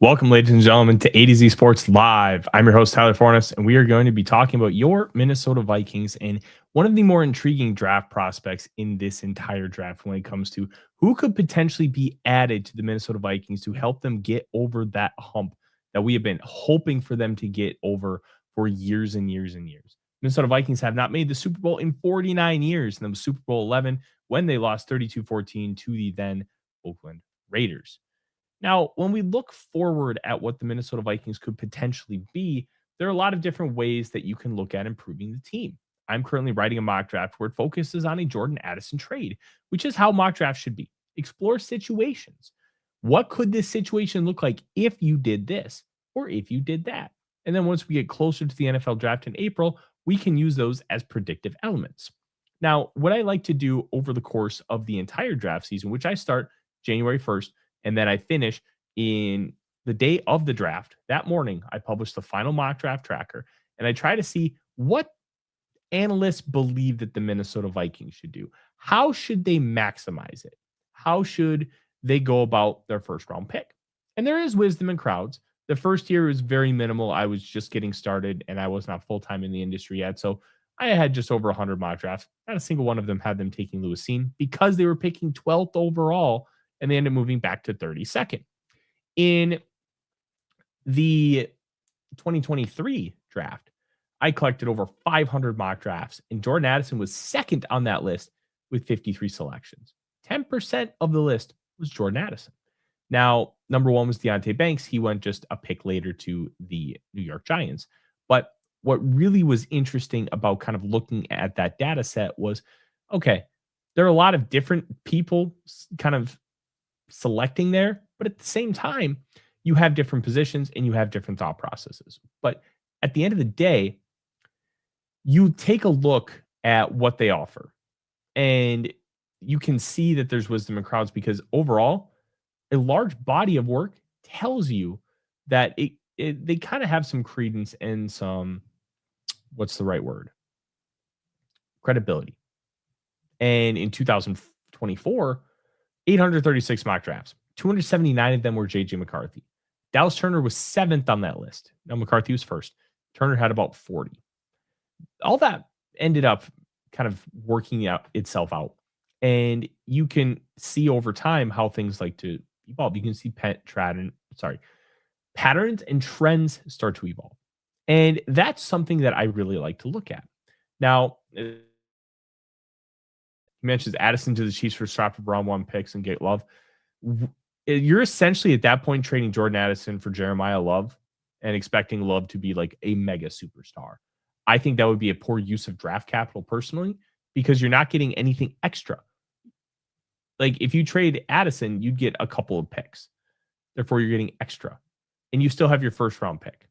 Welcome, ladies and gentlemen, to A to Z Sports Live. I'm your host, Tyler Fornes, and we are going to be talking about your Minnesota Vikings and one of the more intriguing draft prospects in this entire draft when it comes to who could potentially be added to the Minnesota Vikings to help them get over that hump that we have been hoping for them to get over for years and years and years. Minnesota Vikings have not made the Super Bowl in 49 years, and it was Super Bowl 11 when they lost 32-14 to the then Oakland Raiders. Now, when we look forward at what the Minnesota Vikings could potentially be, there are a lot of different ways that you can look at improving the team. I'm currently writing a mock draft where it focuses on a Jordan Addison trade, which is how mock drafts should be. Explore situations. What could this situation look like if you did this or if you did that? And then once we get closer to the NFL draft in April, we can use those as predictive elements. Now, what I like to do over the course of the entire draft season, which I start January 1st, and then I finish in the day of the draft. That morning, I publish the final mock draft tracker, and I try to see what analysts believe that the Minnesota Vikings should do. How should they maximize it? How should they go about their first round pick? And there is wisdom in crowds. The first year was very minimal. I was just getting started, and I was not full-time in the industry yet. So I had just over 100 mock drafts. Not a single one of them had them taking Lewis Cine because they were picking 12th overall, and they ended up moving back to 32nd. In the 2023 draft, I collected over 500 mock drafts, and Jordan Addison was second on that list with 53 selections. 10% of the list was Jordan Addison. Now, number one was Deonte Banks. He went just a pick later to the New York Giants. But what really was interesting about kind of looking at that data set was, okay, there are a lot of different people kind of selecting there, but at the same time, you have different positions and you have different thought processes. But at the end of the day, you take a look at what they offer, and you can see that there's wisdom in crowds because overall, a large body of work tells you that they kind of have some credence and some, what's the right word? Credibility. And in 2024, 836 mock drafts. 279 of them were J.J. McCarthy. Dallas Turner was seventh on that list. Now, McCarthy was first. Turner had about 40. All that ended up kind of working out itself out. And you can see over time how things like to evolve. You can see patterns and trends start to evolve. And that's something that I really like to look at. Now, he mentions Addison to the Chiefs for swap of round one picks and get Love. You're essentially at that point trading Jordan Addison for Jeremiah Love and expecting Love to be like a mega superstar. I think that would be a poor use of draft capital personally because you're not getting anything extra. Like if you trade Addison, you'd get a couple of picks. Therefore, you're getting extra. And you still have your first round pick.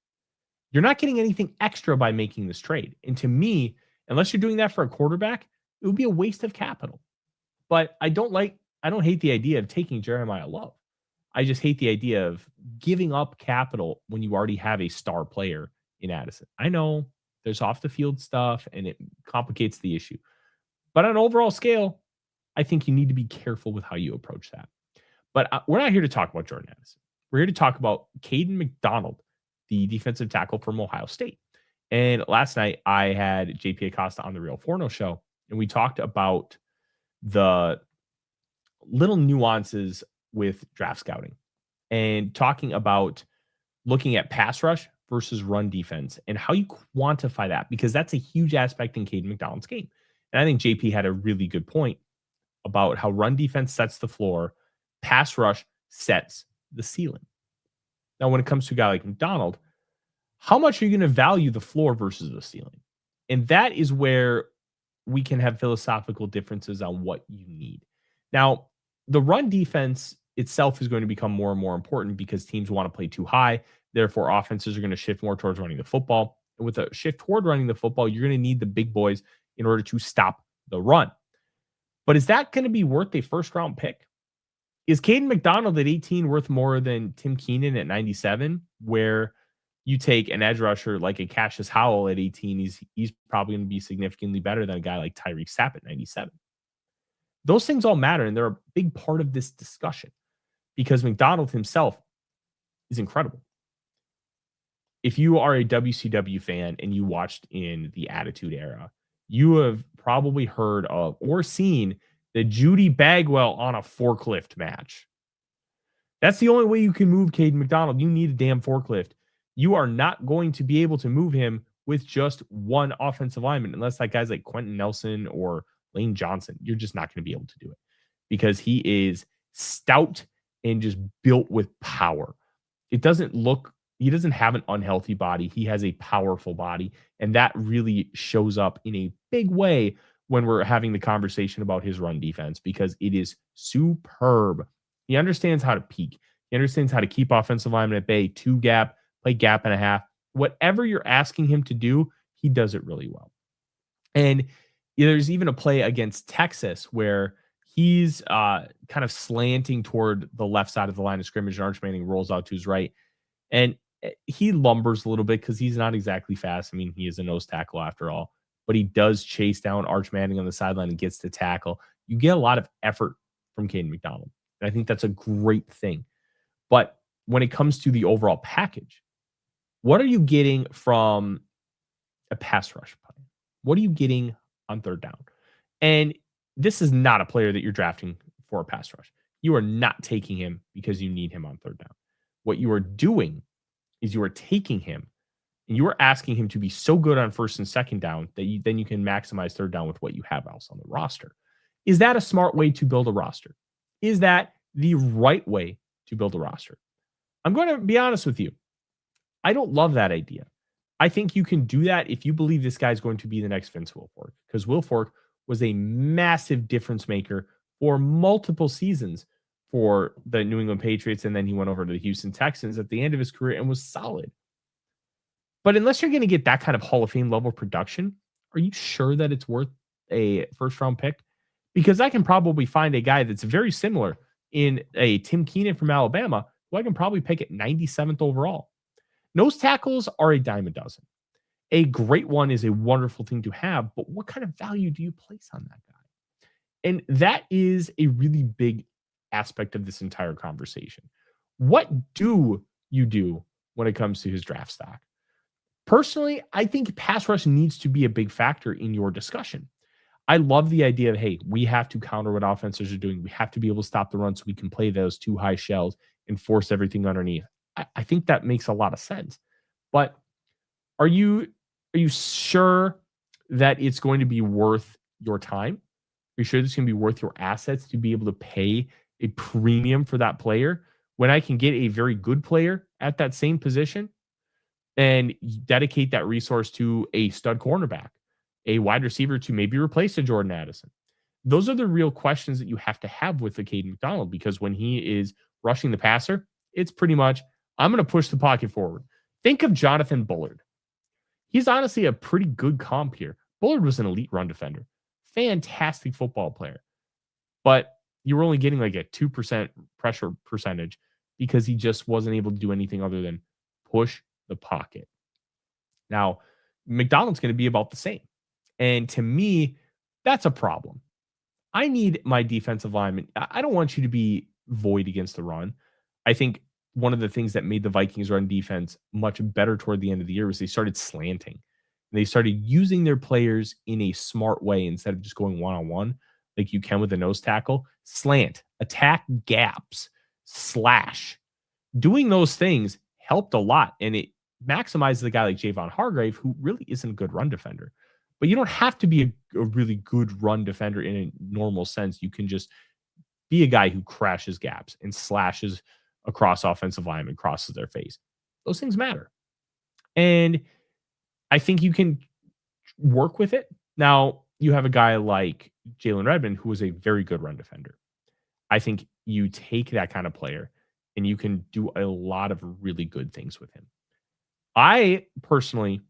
You're not getting anything extra by making this trade. And to me, unless you're doing that for a quarterback, it would be a waste of capital. But I don't hate the idea of taking Jeremiah Love. I just hate the idea of giving up capital when you already have a star player in Addison. I know there's off the field stuff and it complicates the issue. But on an overall scale, I think you need to be careful with how you approach that. But we're not here to talk about Jordan Addison. We're here to talk about Kayden McDonald, the defensive tackle from Ohio State. And last night I had JP Acosta on the Real Forno show, and we talked about the little nuances with draft scouting and talking about looking at pass rush versus run defense and how you quantify that, because that's a huge aspect in Kayden McDonald's game. And I think JP had a really good point about how run defense sets the floor, pass rush sets the ceiling. Now, when it comes to a guy like McDonald, how much are you going to value the floor versus the ceiling? And that is where we can have philosophical differences on what you need. Now, the run defense itself is going to become more and more important because teams want to play too high. Therefore, offenses are going to shift more towards running the football. And with a shift toward running the football, you're going to need the big boys in order to stop the run. But is that going to be worth a first round pick? Is Kayden McDonald at 18 worth more than Tim Keenan at 97, where you take an edge rusher like a Cassius Howell at 18, he's probably going to be significantly better than a guy like Tyreek Sapp at 97. Those things all matter, and they're a big part of this discussion because McDonald himself is incredible. If you are a WCW fan and you watched in the Attitude Era, you have probably heard of or seen the Judy Bagwell on a forklift match. That's the only way you can move Kayden McDonald. You need a damn forklift. You are not going to be able to move him with just one offensive lineman, unless that guy's like Quentin Nelson or Lane Johnson. You're just not going to be able to do it because he is stout and just built with power. It doesn't look, he doesn't have an unhealthy body. He has a powerful body. And that really shows up in a big way when we're having the conversation about his run defense because it is superb. He understands how to peak. He understands how to keep offensive linemen at bay, two gap, play gap and a half. Whatever you're asking him to do, he does it really well. And there's even a play against Texas where he's kind of slanting toward the left side of the line of scrimmage, and Arch Manning rolls out to his right. And he lumbers a little bit because he's not exactly fast. I mean, he is a nose tackle after all, but he does chase down Arch Manning on the sideline and gets the tackle. You get a lot of effort from Kayden McDonald. And I think that's a great thing. But when it comes to the overall package, what are you getting from a pass rush play? What are you getting on third down? And this is not a player that you're drafting for a pass rush. You are not taking him because you need him on third down. What you are doing is you are taking him and you are asking him to be so good on first and second down that then you can maximize third down with what you have else on the roster. Is that a smart way to build a roster? Is that the right way to build a roster? I'm going to be honest with you. I don't love that idea. I think you can do that if you believe this guy's going to be the next Vince Wilfork, because Wilfork was a massive difference maker for multiple seasons for the New England Patriots, and then he went over to the Houston Texans at the end of his career and was solid. But unless you're going to get that kind of Hall of Fame level production, are you sure that it's worth a first round pick? Because I can probably find a guy that's very similar in a Tim Keenan from Alabama, who I can probably pick at 97th overall. Nose tackles are a dime a dozen. A great one is a wonderful thing to have, but what kind of value do you place on that guy? And that is a really big aspect of this entire conversation. What do you do when it comes to his draft stock? Personally, I think pass rush needs to be a big factor in your discussion. I love the idea of, hey, we have to counter what offenses are doing. We have to be able to stop the run so we can play those two high shells and force everything underneath. I think that makes a lot of sense. But are you sure that it's going to be worth your time? Are you sure it's going to be worth your assets to be able to pay a premium for that player when I can get a very good player at that same position and dedicate that resource to a stud cornerback, a wide receiver to maybe replace a Jordan Addison? Those are the real questions that you have to have with the Kayden McDonald, because when he is rushing the passer, it's pretty much, I'm going to push the pocket forward. Think of Jonathan Bullard. He's honestly a pretty good comp here. Bullard was an elite run defender. Fantastic football player. But you were only getting like a 2% pressure percentage because he just wasn't able to do anything other than push the pocket. Now, McDonald's going to be about the same. And to me, that's a problem. I need my defensive lineman. I don't want you to be void against the run. I think one of the things that made the Vikings run defense much better toward the end of the year was they started slanting. And they started using their players in a smart way instead of just going one-on-one like you can with a nose tackle. Slant, attack gaps, slash. Doing those things helped a lot, and it maximizes a guy like Javon Hargrave, who really isn't a good run defender. But you don't have to be a really good run defender in a normal sense. You can just be a guy who crashes gaps and slashes across offensive linemen, crosses their face. Those things matter. And I think you can work with it. Now, you have a guy like Jalen Redmond, who is a very good run defender. I think you take that kind of player and you can do a lot of really good things with him. I personally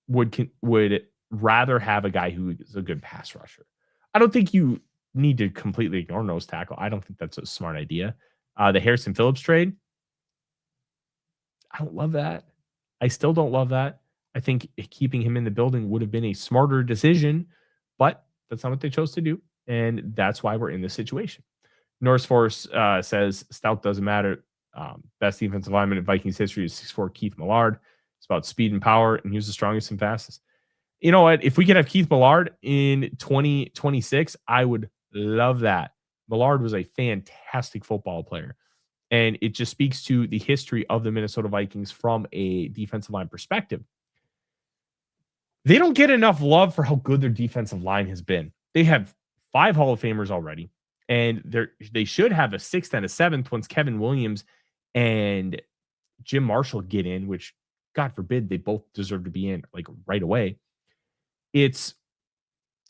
would rather have a guy who is a good pass rusher. I don't think you need to completely ignore nose tackle. I don't think that's a smart idea. The Harrison Phillips trade, I don't love that. I still don't love that. I think keeping him in the building would have been a smarter decision, but that's not what they chose to do. And that's why we're in this situation. Norris Force says Stout doesn't matter. Best defensive lineman in Vikings history is 6'4" Keith Millard. It's about speed and power, and he was the strongest and fastest. You know what? If we could have Keith Millard in 2026, I would love that. Millard was a fantastic football player. And it just speaks to the history of the Minnesota Vikings from a defensive line perspective. They don't get enough love for how good their defensive line has been. They have 5 Hall of Famers already, and they should have a 6th and a 7th once Kevin Williams and Jim Marshall get in, which God forbid they both deserve to be in like right away. It's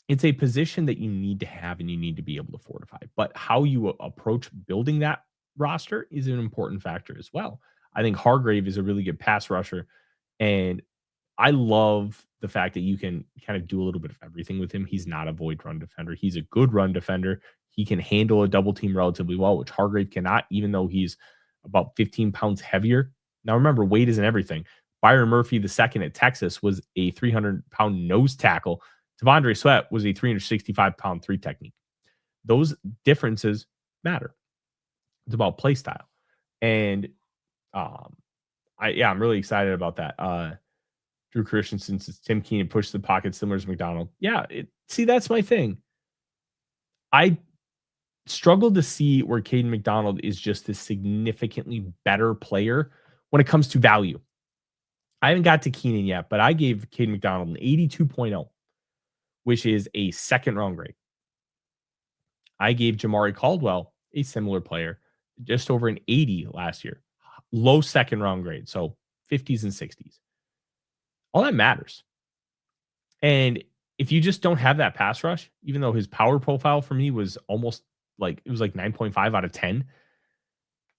a position that you need to have and you need to be able to fortify. But how you approach building that roster is an important factor as well. I think Hargrave is a really good pass rusher, and I love the fact that you can kind of do a little bit of everything with him. He's not a void run defender. He's a good run defender. He can handle a double team relatively well, which Hargrave cannot, even though he's about 15 pounds heavier. Now, remember, weight isn't everything. Byron Murphy II at Texas was a 300-pound nose tackle. Devondre Sweat was a 365-pound 3 technique. Those differences matter. It's about play style. And I'm really excited about that. Drew Christensen says Tim Keenan pushed the pocket similar to McDonald. Yeah, that's my thing. I struggled to see where Kayden McDonald is just a significantly better player when it comes to value. I haven't got to Keenan yet, but I gave Kayden McDonald an 82.0, which is a 2nd round grade. I gave Jamari Caldwell, a similar player, just over an 80 last year. Low 2nd round grade, so 50s and 60s. All that matters. And if you just don't have that pass rush, even though his power profile for me was almost like, it was like 9.5 out of 10,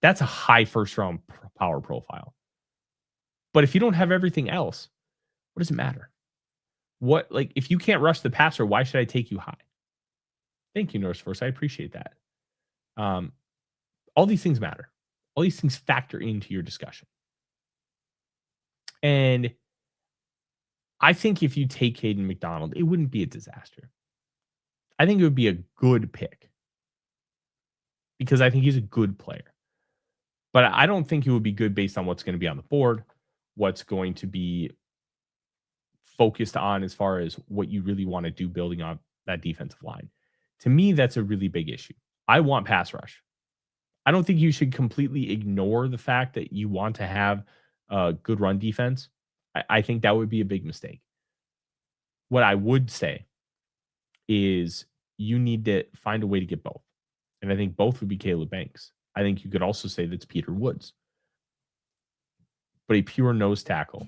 that's a high 1st round power profile. But if you don't have everything else, what does it matter? If you can't rush the passer, why should I take you high? Thank you, Nurse First. I appreciate that. All these things matter. All these things factor into your discussion. And I think if you take Kayden McDonald, it wouldn't be a disaster. I think it would be a good pick because I think he's a good player. But I don't think it would be good based on what's going to be on the board, what's going to be focused on as far as what you really want to do building on that defensive line. To me, that's a really big issue. I want pass rush. I don't think you should completely ignore the fact that you want to have a good run defense. I think that would be a big mistake. What I would say is you need to find a way to get both. And I think both would be Caleb Banks. I think you could also say that's Peter Woods. But a pure nose tackle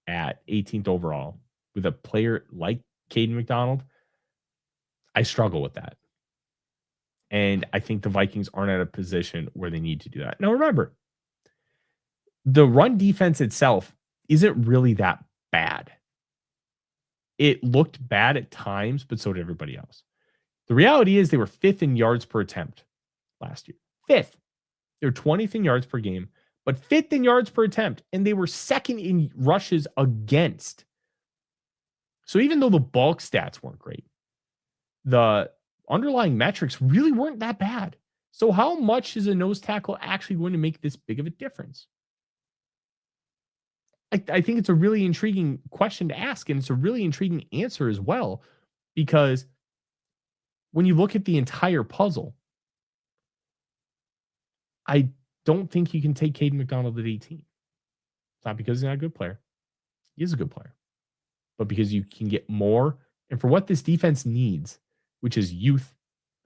at 18th overall with a player like Kayden McDonald, I struggle with that. And I think the Vikings aren't at a position where they need to do that. Now, remember, the run defense itself isn't really that bad. It looked bad at times, but so did everybody else. The reality is they were 5th in yards per attempt last year. 5th. They're 20th in yards per game, but 5th in yards per attempt. And they were 2nd in rushes against. So even though the bulk stats weren't great, the underlying metrics really weren't that bad. So how much is a nose tackle actually going to make this big of a difference? I think it's a really intriguing question to ask, and it's a really intriguing answer as well, because when you look at the entire puzzle, I don't think you can take Kayden McDonald at 18. It's not because he's not a good player. He is a good player. But because you can get more, and for what this defense needs, which is youth,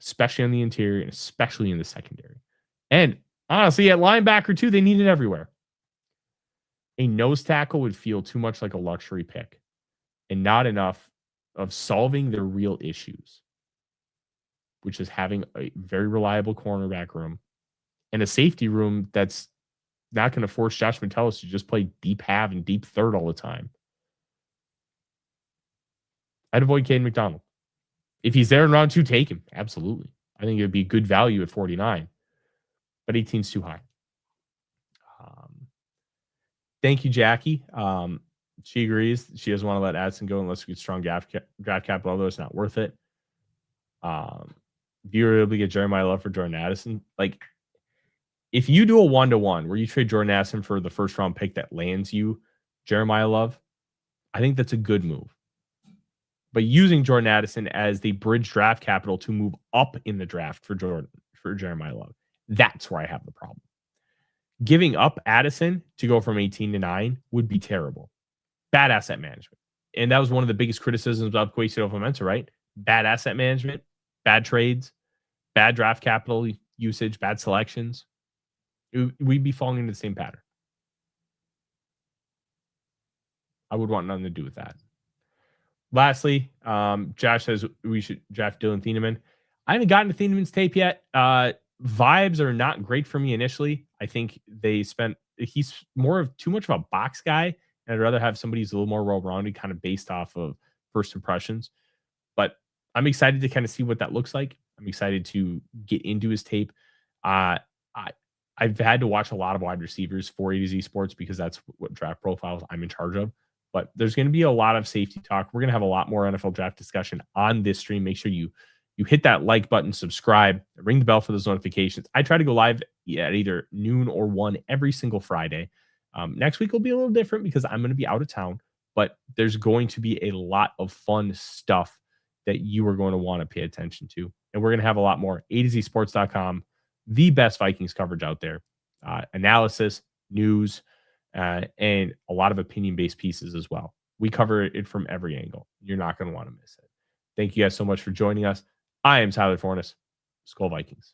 especially on the interior and especially in the secondary. And honestly, at linebacker too, they need it everywhere. A nose tackle would feel too much like a luxury pick and not enough of solving their real issues, which is having a very reliable cornerback room and a safety room that's not going to force Josh Metellus to just play deep half and deep third all the time. I'd avoid Kayden McDonald. If he's there in round 2, take him. Absolutely. I think it would be good value at 49, but 18's too high. Thank you, Jackie. She agrees. She doesn't want to let Addison go unless we get strong draft capital, although it's not worth it. If you were able to get Jeremiah Love for Jordan Addison, like If you do a 1-to-1 where you trade Jordan Addison for the first round pick that lands you Jeremiah Love, I think that's a good move. But using Jordan Addison as the bridge draft capital to move up in the draft for Jeremiah Love, that's where I have the problem. Giving up Addison to go from 18 to 9 would be terrible. Bad asset management. And that was one of the biggest criticisms of Kwesi Adofo-Mensah, right? Bad asset management, bad trades, bad draft capital usage, bad selections. We'd be falling into the same pattern. I would want nothing to do with that. Lastly, Josh says we should draft Dylan Thieneman. I haven't gotten to Thieneman's tape yet. Vibes are not great for me initially. I think he's more of too much of a box guy, and I'd rather have somebody who's a little more well-rounded, kind of based off of first impressions. But I'm excited to kind of see what that looks like. I'm excited to get into his tape. I've had to watch a lot of wide receivers for A to Z Sports because that's what draft profiles I'm in charge of. But there's going to be a lot of safety talk. We're going to have a lot more NFL draft discussion on this stream. Make sure you hit that like button, subscribe, ring the bell for those notifications. I try to go live at either noon or 1 every single Friday. Next week will be a little different because I'm going to be out of town, but there's going to be a lot of fun stuff that you are going to want to pay attention to. And we're going to have a lot more. A2Zsports.com, the best Vikings coverage out there. Analysis, news, and a lot of opinion-based pieces as well. We cover it from every angle. You're not going to want to miss it. Thank you guys so much for joining us. I am Tyler Fornes. Skol Vikings.